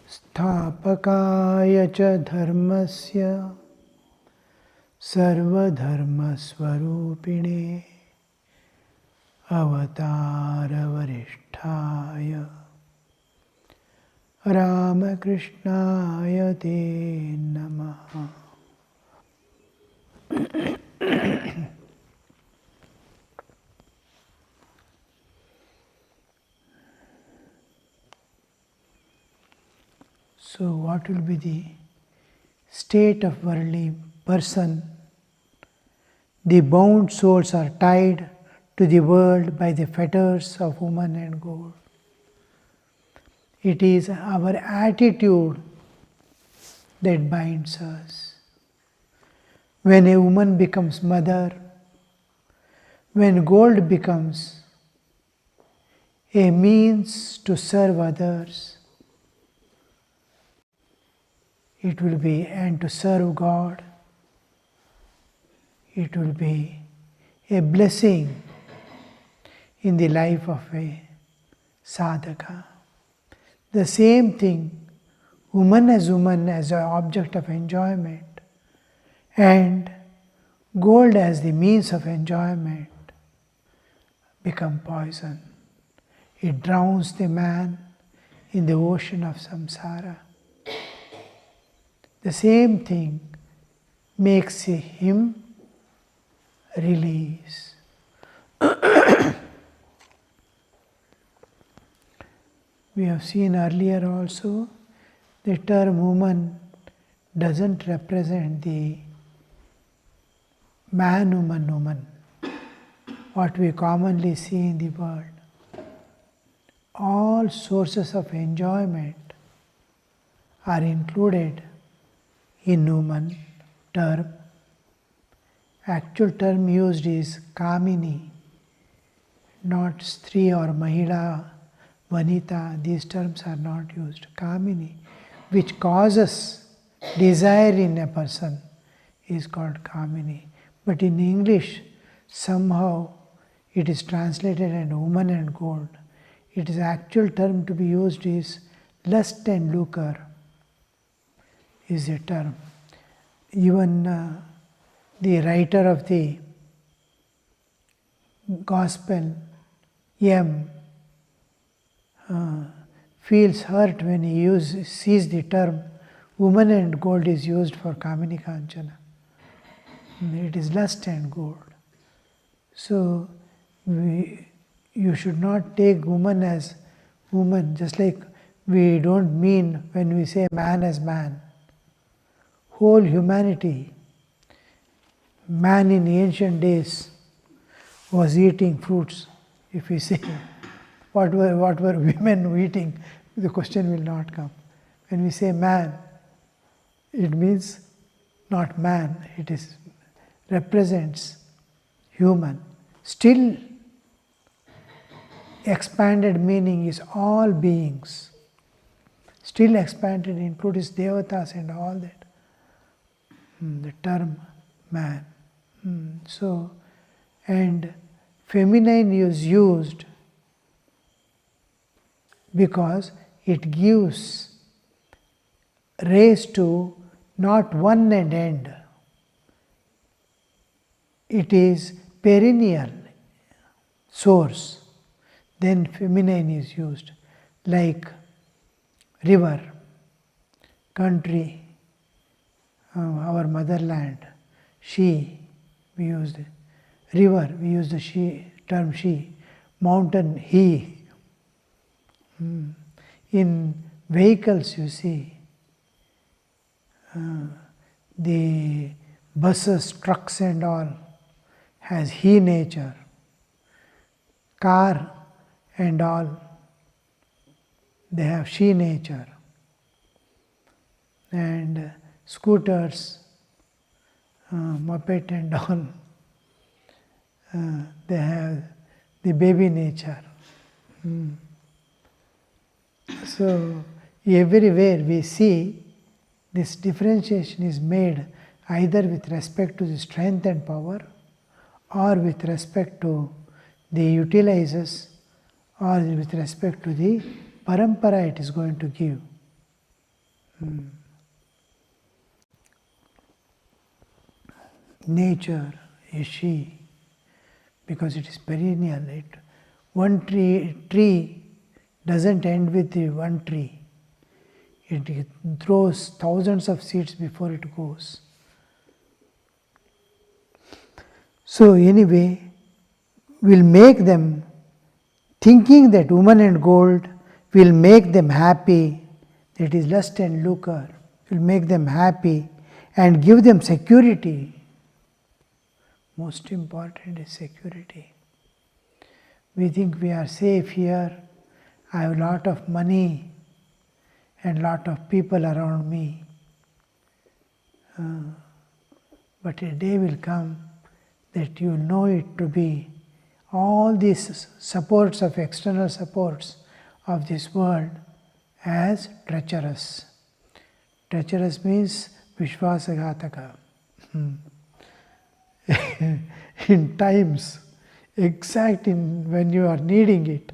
Sthapakaya cha dharmasya sarvadharmasvarupine avataravarishthaya Ramakrishnaya te namaha. So what will be the state of worldly person? The bound souls are tied to the world by the fetters of woman and gold. It is our attitude that binds us. When a woman becomes mother, when gold becomes a means to serve others, it will be, and to serve God, it will be a blessing in the life of a sadhaka. The same thing, woman as an object of enjoyment and gold as the means of enjoyment become poison. It drowns the man in the ocean of samsara. The same thing makes him release. We have seen earlier also, the term woman doesn't represent the man-woman, what we commonly see in the world. All sources of enjoyment are included in woman term. Actual term used is kamini, not stri or mahila, vanita. These terms are not used. Kamini, which causes desire in a person, is called kamini. But in English, somehow it is translated as woman and gold. It is actual term to be used is lust and lucre is a term. Even the writer of the Gospel, M, feels hurt when he sees the term woman and gold is used for kamini kanchana. It is lust and gold. So you should not take woman as woman, just like we don't mean when we say man as man. Whole humanity, man in ancient days was eating fruits. If we say what were women eating, the question will not come. When we say man, it means not man, it is represents human. Still, expanded meaning is all beings. Still expanded includes devatas and all that. The term man. So, and feminine is used because it gives raise to not one and end. It is perennial source. Then feminine is used, like river, country, our motherland, she, we use the river, we use the she, term she, mountain, he. In vehicles you see, the buses, trucks and all has he nature. Car and all, they have she nature. And scooters, moped and all, they have the baby nature. So everywhere we see this differentiation is made either with respect to the strength and power or with respect to they utilize us or with respect to the parampara it is going to give. Nature is she, because it is perennial. One tree doesn't end with the one tree. It throws thousands of seeds before it goes. So anyway, we'll make them thinking that woman and gold will make them happy, that is lust and lucre, will make them happy and give them security. Most important is security. We think we are safe here, I have a lot of money and lot of people around me. But a day will come that you know it to be all these supports of external supports of this world as treacherous. Treacherous means vishwasaghataka. In times, exact in when you are needing it,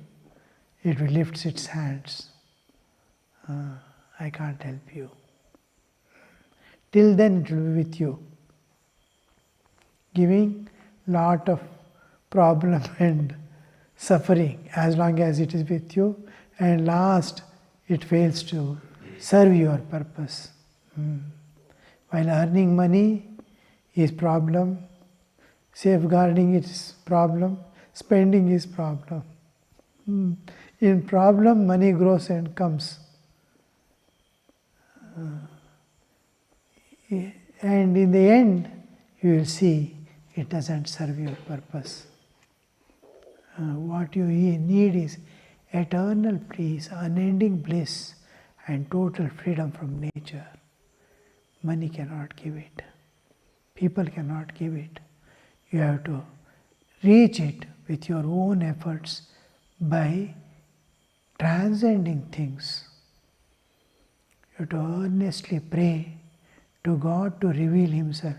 it will lift its hands. I can't help you. Till then it will be with you, giving lot of problem and suffering as long as it is with you, and last it fails to serve your purpose. While earning money is problem, safeguarding is problem, spending is problem. In problem, money grows and comes. And in the end, you will see it doesn't serve your purpose. What you need is eternal peace, unending bliss, and total freedom from nature. Money cannot give it. People cannot give it. You have to reach it with your own efforts by transcending things. You have to earnestly pray to God to reveal Himself.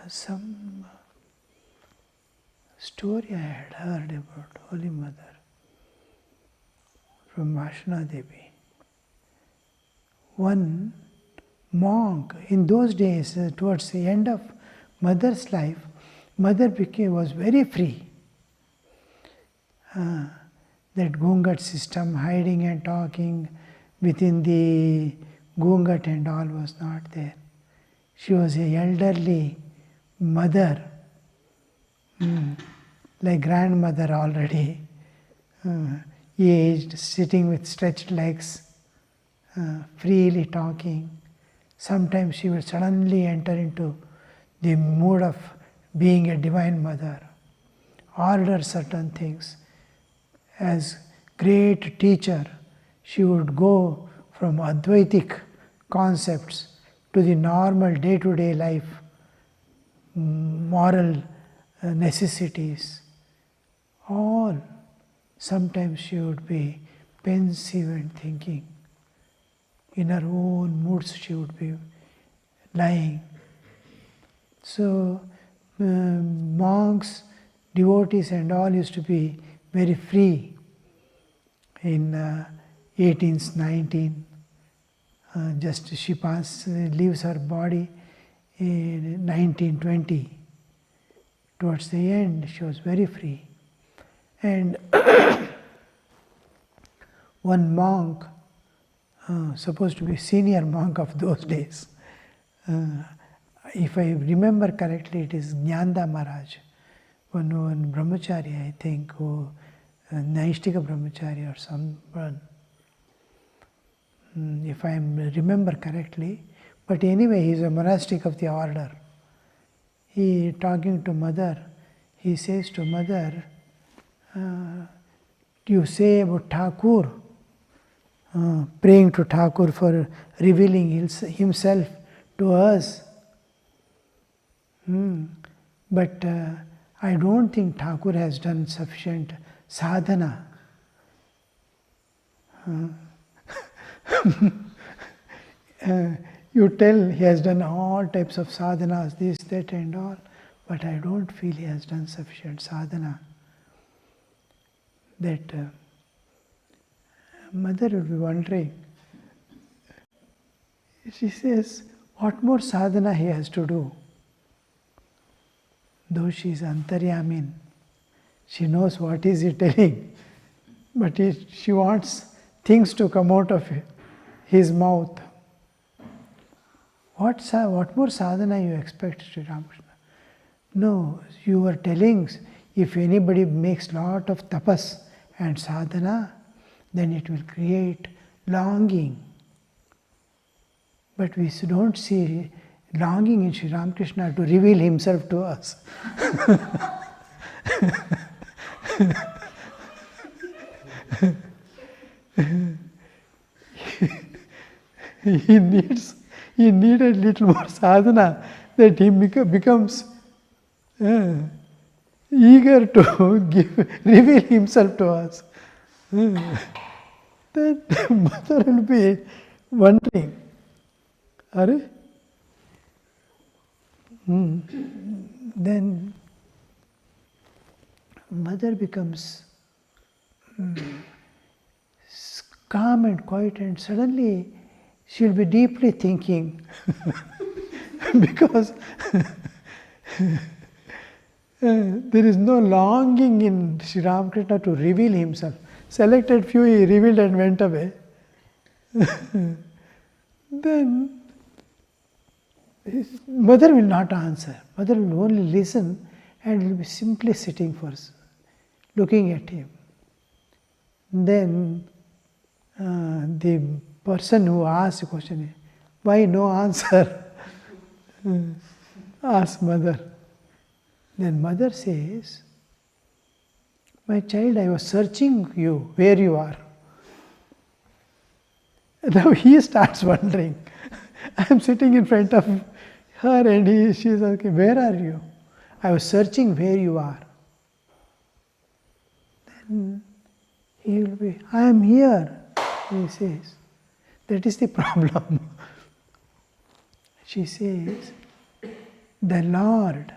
Some story I had heard about Holy Mother from Vaishnav Devi. One monk, in those days, towards the end of Mother's life, Mother was very free. That Gungat system, hiding and talking within the Gungat and all was not there. She was an elderly mother, like grandmother already, aged, sitting with stretched legs, freely talking. Sometimes she will suddenly enter into the mood of being a divine mother, order certain things. As great teacher, she would go from Advaitic concepts to the normal day-to-day life, moral necessities. All. Sometimes she would be pensive and thinking. In her own moods she would be lying. So monks, devotees and all used to be very free. In 1819, just she leaves her body in 1920. Towards the end, she was very free. And one monk, supposed to be senior monk of those days, if I remember correctly, it is Jnanda Maharaj, one brahmachari, I think, who Naishtika brahmachari or someone, if I remember correctly. But anyway, he is a monastic of the order. He, talking to Mother, he says to Mother, you say about Thakur, praying to Thakur for revealing himself to us. But I don't think Thakur has done sufficient sadhana. You tell he has done all types of sadhanas, this, that and all, but I don't feel he has done sufficient sadhana. That mother will be wondering. She says, what more sadhana he has to do? Though she is antaryamin, she knows what is he telling, but she wants things to come out of his mouth. What more sadhana you expect, Sri Ramakrishna? No, you were telling, if anybody makes lot of tapas and sadhana, then it will create longing. But we don't see longing in Sri Ramakrishna to reveal himself to us. He needed little more sadhana, that he becomes eager to reveal himself to us. Then the mother will be wondering, Are? Then mother becomes calm and quiet, and suddenly she will be deeply thinking because there is no longing in Sri Ramakrishna to reveal himself. Selected few he revealed and went away. Then his mother will not answer. Mother will only listen and will be simply sitting for us, looking at him. Then the person who asked the question, why no answer? Ask mother. Then mother says, my child, I was searching you, where you are. Now he starts wondering. I am sitting in front of her and she is asking, where are you? I was searching where you are. Then he will be, I am here, he says. That is the problem. She says, the Lord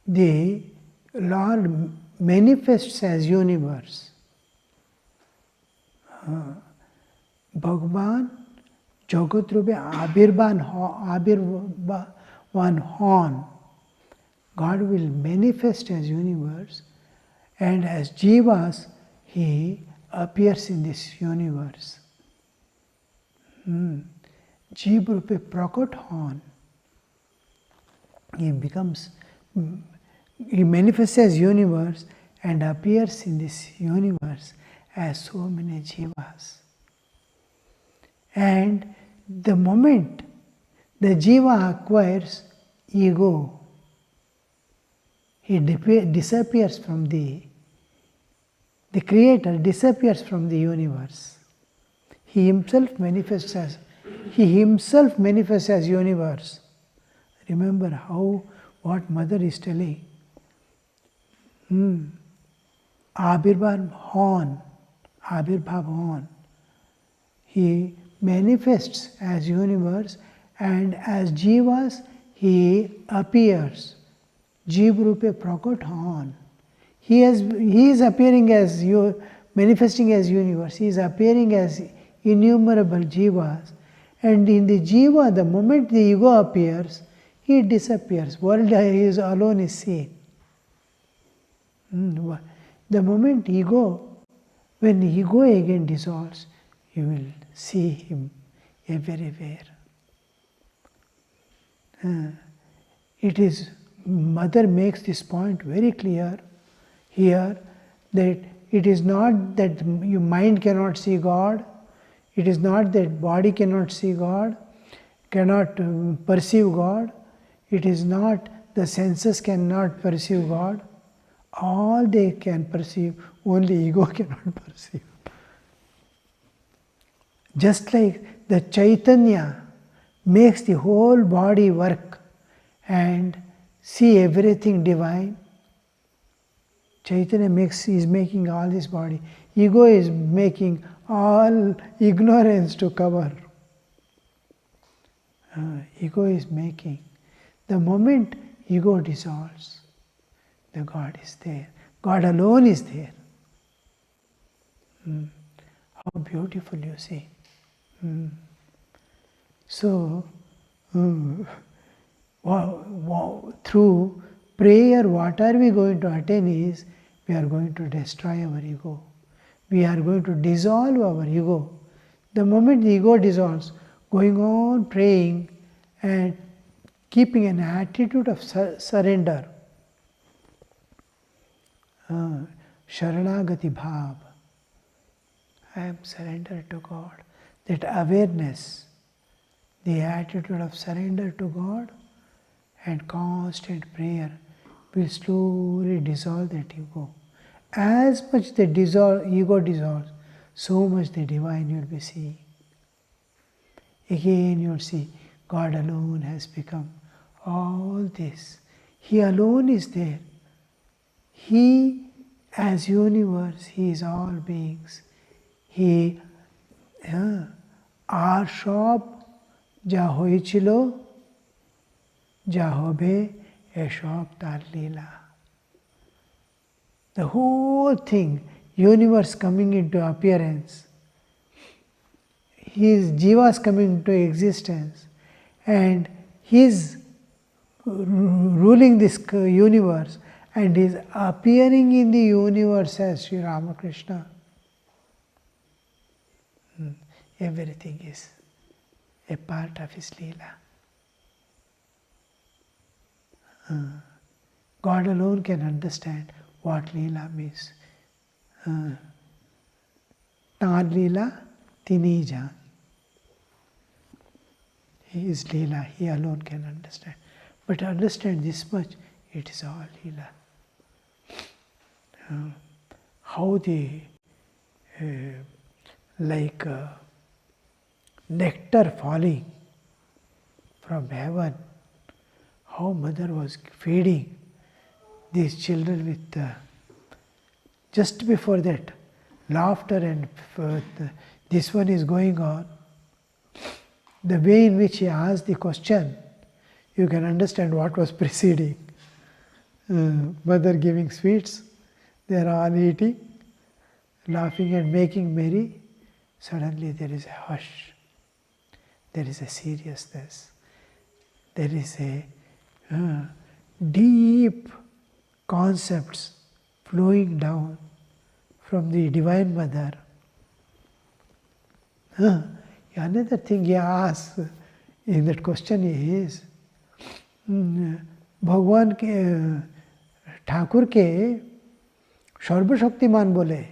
the Lord manifests as universe. Bhagavan Jagat-rupe Abirvan Hon. God will manifest as universe, and as Jivas, He appears in this universe. Jiv-rupe Prakot Hon. He manifests as universe and appears in this universe as so many jivas. And the moment the jiva acquires ego, he disappears from the creator disappears from the universe. He himself manifests as universe. Remember what mother is telling. Abhirbhav Hon. He manifests as universe, and as jivas he appears. Jiv Rupe Prakot Hon. He is appearing as manifesting as universe. He is appearing as innumerable jivas, and in the jiva, the moment the ego appears, he disappears. World is alone is seen. The moment when ego again dissolves, you will see him everywhere. Mother makes this point very clear here, that it is not that your mind cannot see God, it is not that body cannot see God, cannot perceive God, it is not the senses cannot perceive God. All they can perceive, only ego cannot perceive. Just like the Chaitanya makes the whole body work and see everything divine, Chaitanya is making all this body. Ego is making all ignorance to cover. ego is making. The moment ego dissolves, the God is there. God alone is there. How beautiful, you see. So, through prayer, what are we going to attain is, we are going to destroy our ego. We are going to dissolve our ego. The moment the ego dissolves, going on praying and keeping an attitude of surrender, Sharanagati Bhav, I am surrendered to God. That awareness, the attitude of surrender to God and constant prayer will slowly dissolve that ego. As much the ego dissolves, so much the divine you will be seeing. Again you will see God alone has become all this. He alone is there. He, as universe, He is all beings. He, our shop, ja hoichilo, ja hobe, a shop tar lila. The whole thing, universe coming into appearance, his jivas coming into existence, and his ruling this universe, and is appearing in the universe as Sri Ramakrishna. Everything is a part of his Leela. God alone can understand what Leela means. Tar Leela tini jaan. He is Leela, he alone can understand. But to understand this much, it is all Leela. How the like nectar falling from heaven, how mother was feeding these children with just before that laughter and this one is going on. The way in which he asked the question, you can understand what was preceding. Mother giving sweets, they are all eating, laughing and making merry. Suddenly there is a hush. There is a seriousness. There is a deep concepts flowing down from the Divine Mother. Another thing he asks in that question is, भगवान के ठाकुर के सर्वशक्तिमान बोले.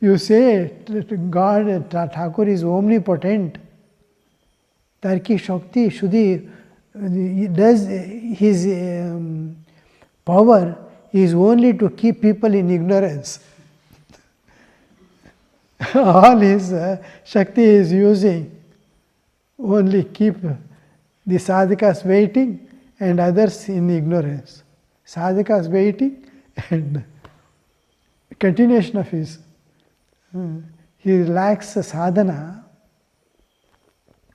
You say God, Thakur is omnipotent. Tarki Shakti Shuddhi does his power is only to keep people in ignorance. All his Shakti is using only keep the sadhakas waiting and others in ignorance. Sadhakas waiting and continuation of his. He lacks a sadhana,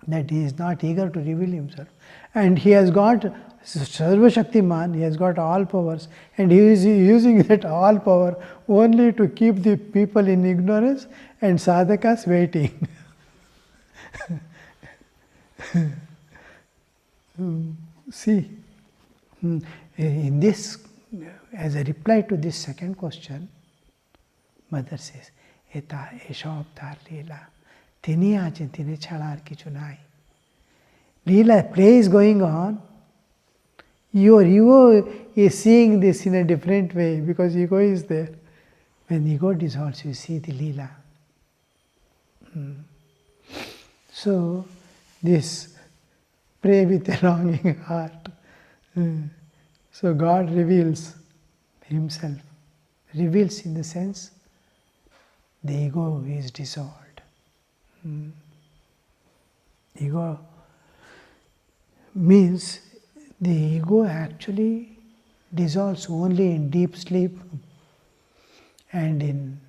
that he is not eager to reveal himself. And he has got Sarva Shaktiman, he has got all powers, and he is using that all power only to keep the people in ignorance and sadhakas waiting. See, in this, as a reply to this second question, Mother says, Eta Eshab Tar Leela, Tini Ajin Tini Chalar Kichunai. Leela, play is going on. Your ego is seeing this in a different way because ego is there. When ego dissolves, you see the Leela. So, this pray with a longing heart. So God reveals Himself. Reveals in the sense the ego is dissolved. Ego means the ego actually dissolves only in deep sleep and in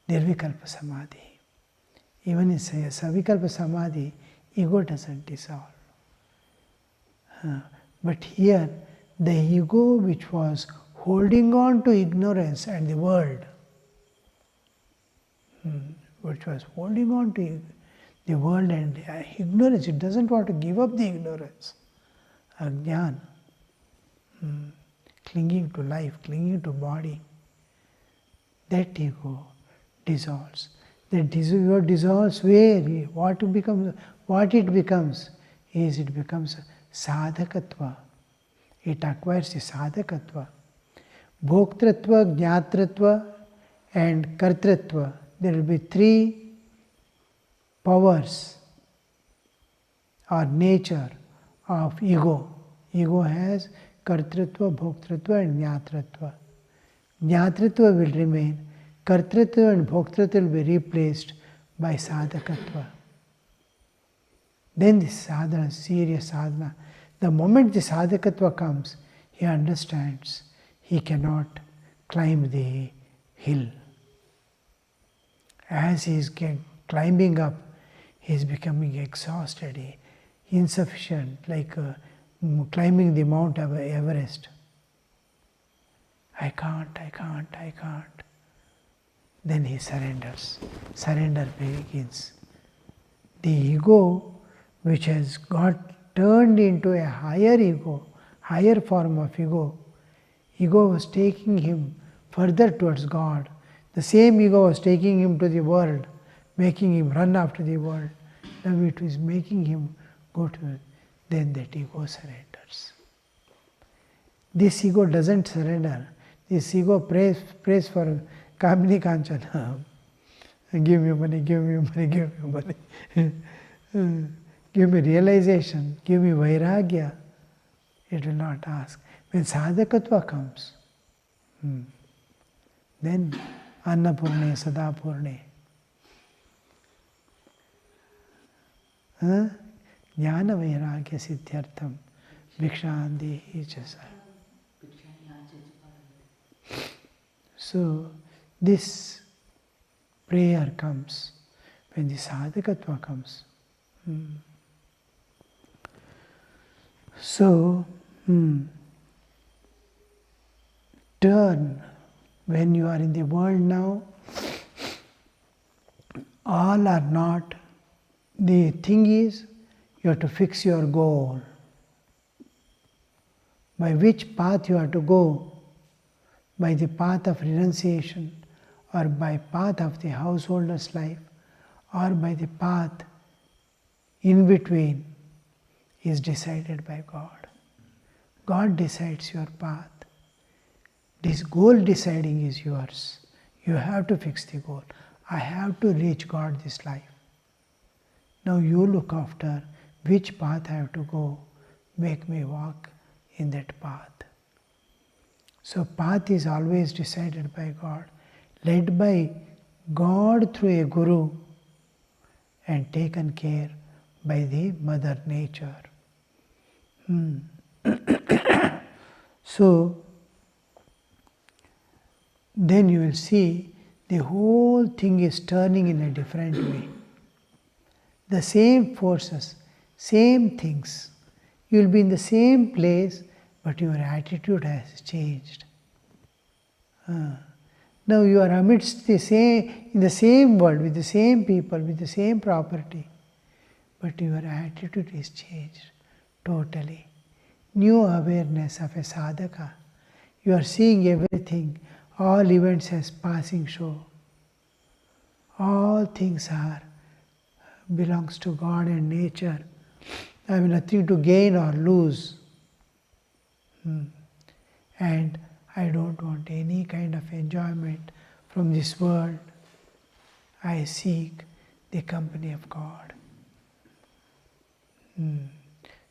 Nirvikalpa Samadhi. Even in Savikalpa Samadhi, ego doesn't dissolve. But here, the ego which was holding on to ignorance and the world, which was holding on to the world and ignorance, it doesn't want to give up the ignorance. Ajnana, clinging to life, clinging to body, that ego dissolves. That ego dissolves where? What it becomes is it becomes sadhakatva. It acquires the sadhakatva. Bhoktratva, jnatratva and kartratva. There will be three powers or nature of ego. Ego has kartratva, bhoktratva and jnatratva. Jnatratva will remain. Kartratva and bhoktratva will be replaced by sadhakatva. Then this sadhana, serious sadhana, the moment the sadhakatva comes, he understands he cannot climb the hill. As he is climbing up, he is becoming exhausted, insufficient, like climbing the Mount Everest. I can't. Then he surrenders. Surrender begins. The ego, which has got turned into a higher ego, higher form of ego, ego was taking him further towards God. The same ego was taking him to the world, making him run after the world. Now it is making him go to it. Then that ego surrenders. This ego doesn't surrender. This ego prays for Kamini Kanchana. Give me money, give me money, give me money. Give me realization, give me vairagya. It will not ask. When sadhakatva comes, then Annapurne, Sadapurne. Jnana vairagya siddhyartham bhikshandi chasa. So this prayer comes when the sadhakatva comes. So, turn when you are in the world now. All are not. The thing is, you have to fix your goal. By which path you have to go? By the path of renunciation, or by path of the householder's life, or by the path in between, is decided by God. God decides your path. This goal deciding is yours. You have to fix the goal. I have to reach God this life. Now you look after which path I have to go. Make me walk in that path. So path is always decided by God, led by God through a guru, and taken care by the Mother Nature. So then you will see the whole thing is turning in a different way. The same forces, same things. You will be in the same place, but your attitude has changed. Now you are amidst in the same world, with the same people, with the same property, but your attitude is changed totally. New awareness of a sadhaka. You are seeing everything, all events as passing show. All things belongs to God and nature. I have nothing to gain or lose. And I don't want any kind of enjoyment from this world. I seek the company of God.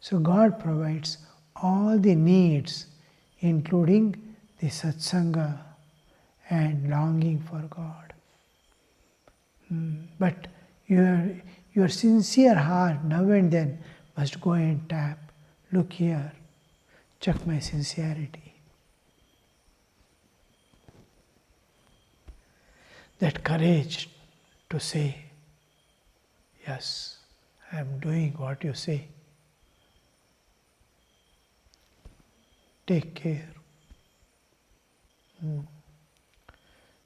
So God provides all the needs, including the satsanga and longing for God. But your sincere heart now and then must go and tap. Look here, check my sincerity. That courage to say, Yes, I am doing what you say. Take care.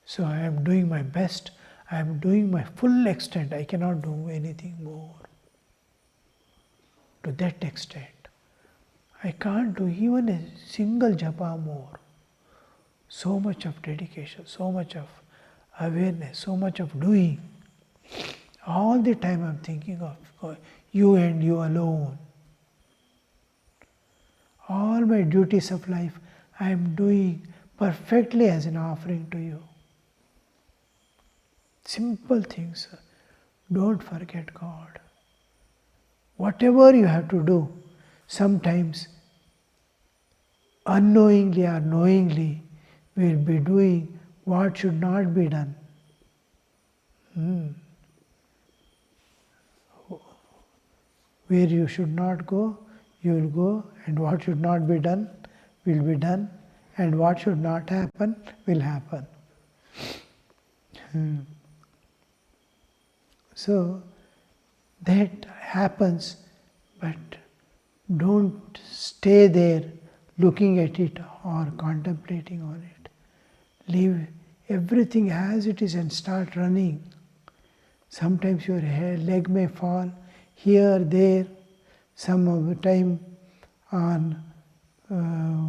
So I am doing my best. I am doing my full extent. I cannot do anything more. To that extent. I can't do even a single japa more. So much of dedication, so much of awareness, so much of doing. All the time I'm thinking of you and you alone. All my duties of life I am doing perfectly as an offering to you. Simple things. Don't forget God. Whatever you have to do, sometimes unknowingly or knowingly we will be doing what should not be done. Where you should not go, you will go, and what should not be done will be done, and what should not happen will happen. So that happens, but don't stay there looking at it or contemplating on it. Leave everything as it is and start running. Sometimes your leg may fall here, there, some of the time on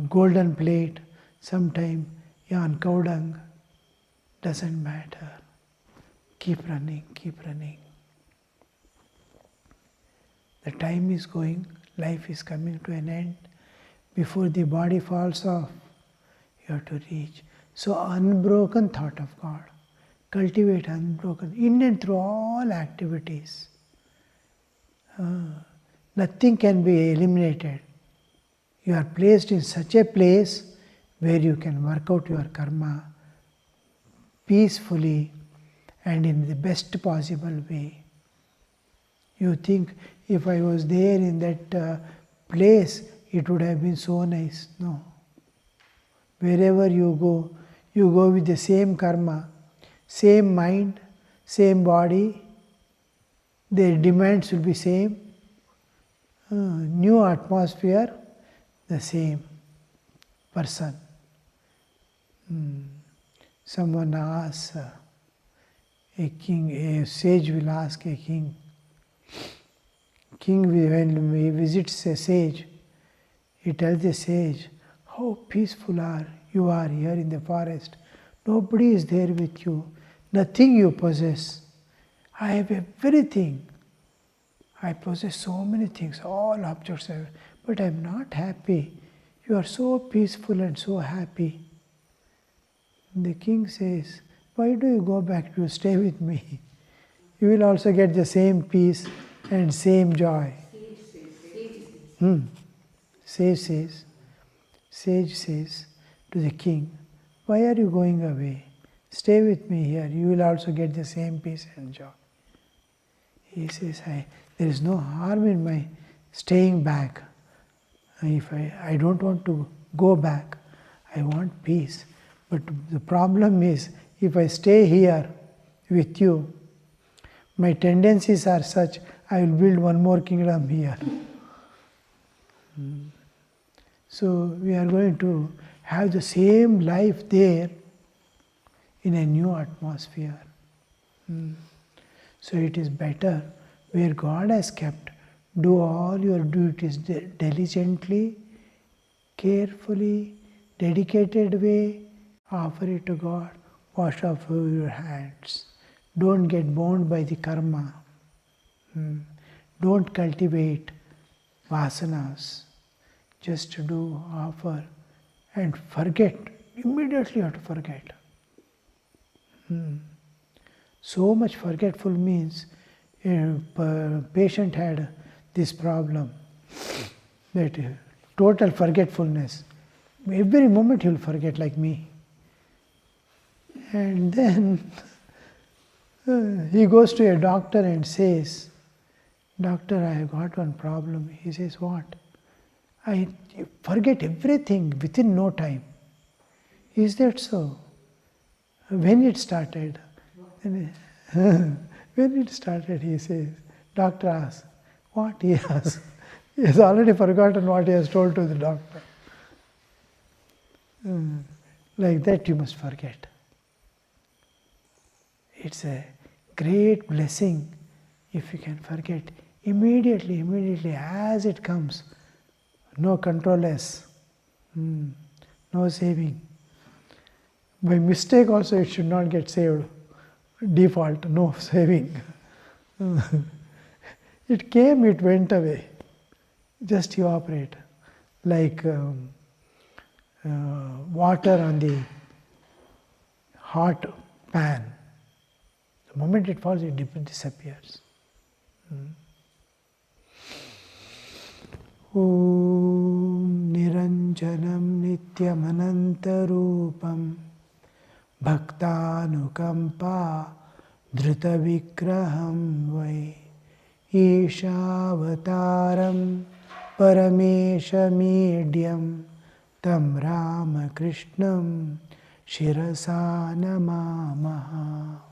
golden plate, sometime on cow dung. Doesn't matter. Keep running, keep running. The time is going, life is coming to an end. Before the body falls off, you have to reach. So unbroken thought of God. Cultivate unbroken, in and through all activities. Nothing can be eliminated. You are placed in such a place where you can work out your karma peacefully and in the best possible way. You think, if I was there in that place, it would have been so nice. No. Wherever you go with the same karma, same mind, same body, their demands will be same. New atmosphere, the same person. Someone asks, a sage will ask a king. King, when he visits a sage, he tells the sage, how peaceful you are here in the forest. Nobody is there with you. Nothing you possess. I have everything. I possess so many things, all objects, but I am not happy. You are so peaceful and so happy. And the king says, why do you go back? You stay with me. You will also get the same peace and same joy. Sage says to the king, why are you going away? Stay with me here. You will also get the same peace and joy. He says, there is no harm in my staying back. If I don't want to go back, I want peace. But the problem is, if I stay here with you, my tendencies are such, I will build one more kingdom here. So we are going to have the same life there in a new atmosphere. So it is better where God has kept, do all your duties diligently, carefully, dedicated way, offer it to God, wash off your hands. Don't get bound by the karma. Don't cultivate vasanas. Just to do, offer, and forget. Immediately you have to forget. So much forgetful means a patient had this problem, that total forgetfulness. Every moment he will forget, like me. And then he goes to a doctor and says, Doctor, I have got one problem. He says, what? I forget everything within no time. Is that so? When it started? When it started, he says, Doctor asks, what he has? He has already forgotten what he has told to the doctor. Like that you must forget. It's a great blessing if you can forget immediately as it comes. No controllers, no saving. By mistake also it should not get saved. Default, no saving. It came, it went away. Just evaporate. Like water on the hot pan. The moment it falls, it disappears. Om Niranjanam Nityamanantarupam Bhaktanukampa Drutavikraham Vai Ishavataram Parameshamidhyam Tam Ramakrishnam Shirasa Namamaha.